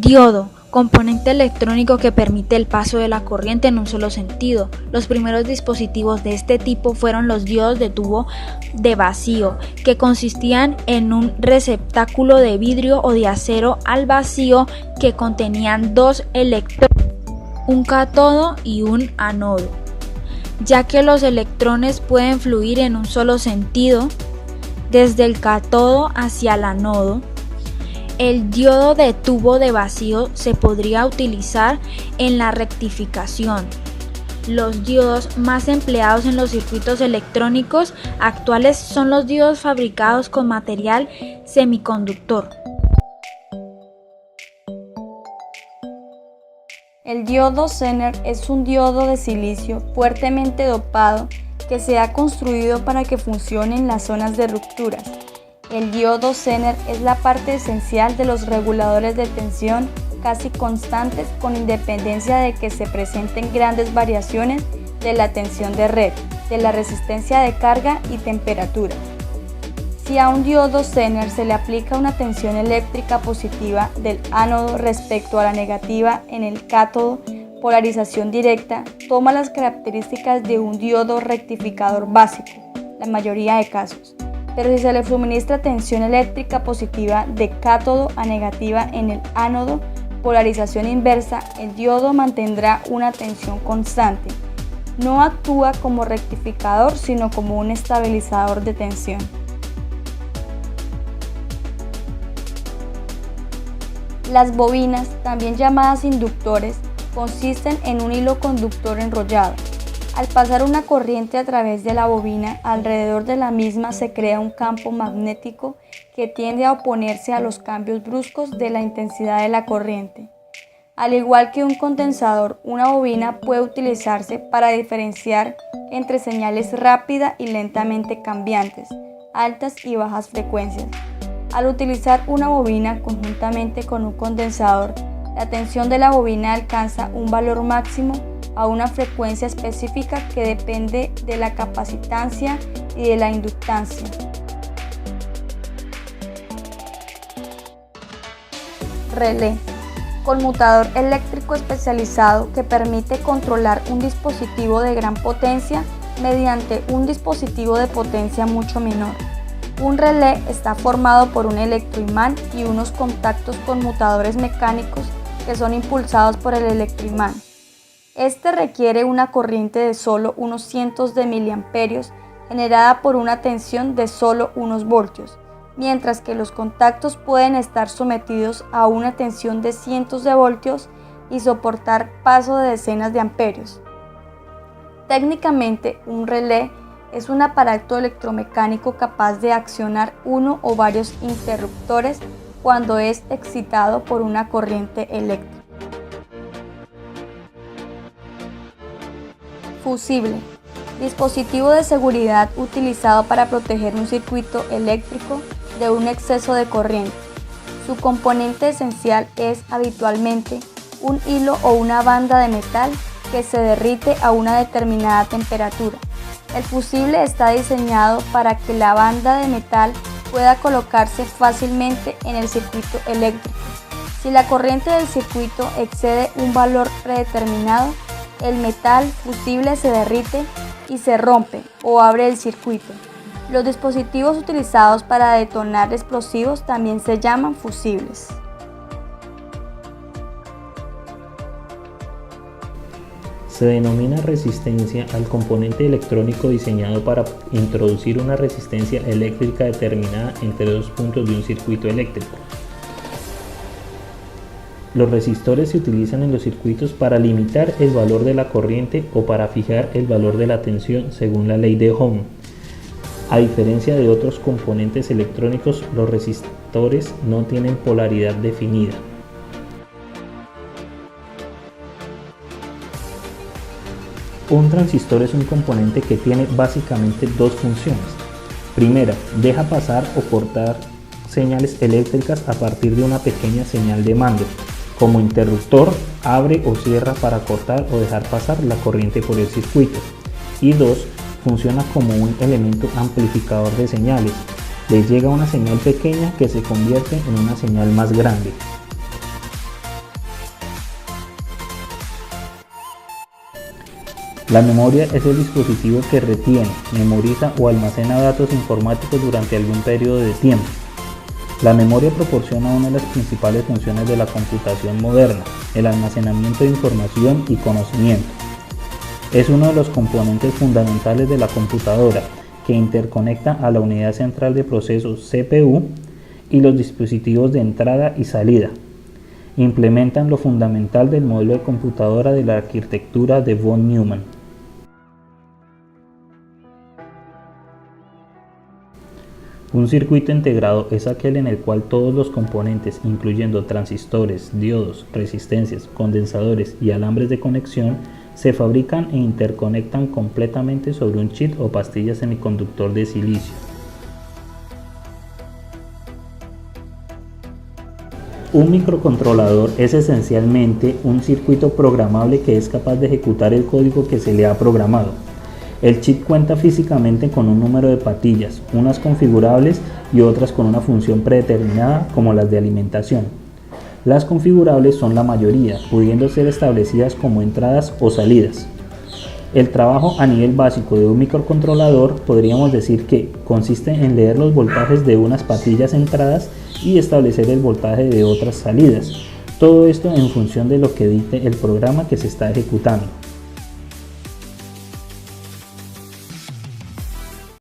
Diodo, componente electrónico que permite el paso de la corriente en un solo sentido. Los primeros dispositivos de este tipo fueron los diodos de tubo de vacío, que consistían en un receptáculo de vidrio o de acero al vacío que contenían dos electrones, un cátodo y un ánodo. Ya que los electrones pueden fluir en un solo sentido, desde el cátodo hacia el ánodo, el diodo de tubo de vacío se podría utilizar en la rectificación. Los diodos más empleados en los circuitos electrónicos actuales son los diodos fabricados con material semiconductor. El diodo Zener es un diodo de silicio fuertemente dopado que se ha construido para que funcione en las zonas de rupturas. El diodo Zener es la parte esencial de los reguladores de tensión casi constantes, con independencia de que se presenten grandes variaciones de la tensión de red, de la resistencia de carga y temperatura. Si a un diodo Zener se le aplica una tensión eléctrica positiva del ánodo respecto a la negativa en el cátodo, polarización directa, toma las características de un diodo rectificador básico, la mayoría de casos. Pero si se le suministra tensión eléctrica positiva de cátodo a negativa en el ánodo, polarización inversa, el diodo mantendrá una tensión constante. No actúa como rectificador, sino como un estabilizador de tensión. Las bobinas, también llamadas inductores, consisten en un hilo conductor enrollado. Al pasar una corriente a través de la bobina, alrededor de la misma se crea un campo magnético que tiende a oponerse a los cambios bruscos de la intensidad de la corriente. Al igual que un condensador, una bobina puede utilizarse para diferenciar entre señales rápida y lentamente cambiantes, altas y bajas frecuencias. Al utilizar una bobina conjuntamente con un condensador, la tensión de la bobina alcanza un valor máximo a una frecuencia específica que depende de la capacitancia y de la inductancia. Relé, conmutador eléctrico especializado que permite controlar un dispositivo de gran potencia mediante un dispositivo de potencia mucho menor. Un relé está formado por un electroimán y unos contactos conmutadores mecánicos que son impulsados por el electroimán. Este requiere una corriente de solo unos cientos de miliamperios generada por una tensión de solo unos voltios, mientras que los contactos pueden estar sometidos a una tensión de cientos de voltios y soportar paso de decenas de amperios. Técnicamente, un relé es un aparato electromecánico capaz de accionar uno o varios interruptores cuando es excitado por una corriente eléctrica. Fusible, dispositivo de seguridad utilizado para proteger un circuito eléctrico de un exceso de corriente. Su componente esencial es habitualmente un hilo o una banda de metal que se derrite a una determinada temperatura. El fusible está diseñado para que la banda de metal pueda colocarse fácilmente en el circuito eléctrico. Si la corriente del circuito excede un valor predeterminado, el metal fusible se derrite y se rompe o abre el circuito. Los dispositivos utilizados para detonar explosivos también se llaman fusibles. Se denomina resistencia al componente electrónico diseñado para introducir una resistencia eléctrica determinada entre dos puntos de un circuito eléctrico. Los resistores se utilizan en los circuitos para limitar el valor de la corriente o para fijar el valor de la tensión según la ley de Ohm. A diferencia de otros componentes electrónicos, los resistores no tienen polaridad definida. Un transistor es un componente que tiene básicamente dos funciones. Primera, deja pasar o cortar señales eléctricas a partir de una pequeña señal de mando. Como interruptor, abre o cierra para cortar o dejar pasar la corriente por el circuito. Y dos, funciona como un elemento amplificador de señales. Le llega una señal pequeña que se convierte en una señal más grande. La memoria es el dispositivo que retiene, memoriza o almacena datos informáticos durante algún periodo de tiempo. La memoria proporciona una de las principales funciones de la computación moderna, el almacenamiento de información y conocimiento. Es uno de los componentes fundamentales de la computadora, que interconecta a la unidad central de procesos CPU y los dispositivos de entrada y salida. Implementan lo fundamental del modelo de computadora de la arquitectura de von Neumann. Un circuito integrado es aquel en el cual todos los componentes, incluyendo transistores, diodos, resistencias, condensadores y alambres de conexión, se fabrican e interconectan completamente sobre un chip o pastilla semiconductor de silicio. Un microcontrolador es esencialmente un circuito programable que es capaz de ejecutar el código que se le ha programado. El chip cuenta físicamente con un número de patillas, unas configurables y otras con una función predeterminada como las de alimentación. Las configurables son la mayoría, pudiendo ser establecidas como entradas o salidas. El trabajo a nivel básico de un microcontrolador podríamos decir que consiste en leer los voltajes de unas patillas entradas y establecer el voltaje de otras salidas. Todo esto en función de lo que dicte el programa que se está ejecutando.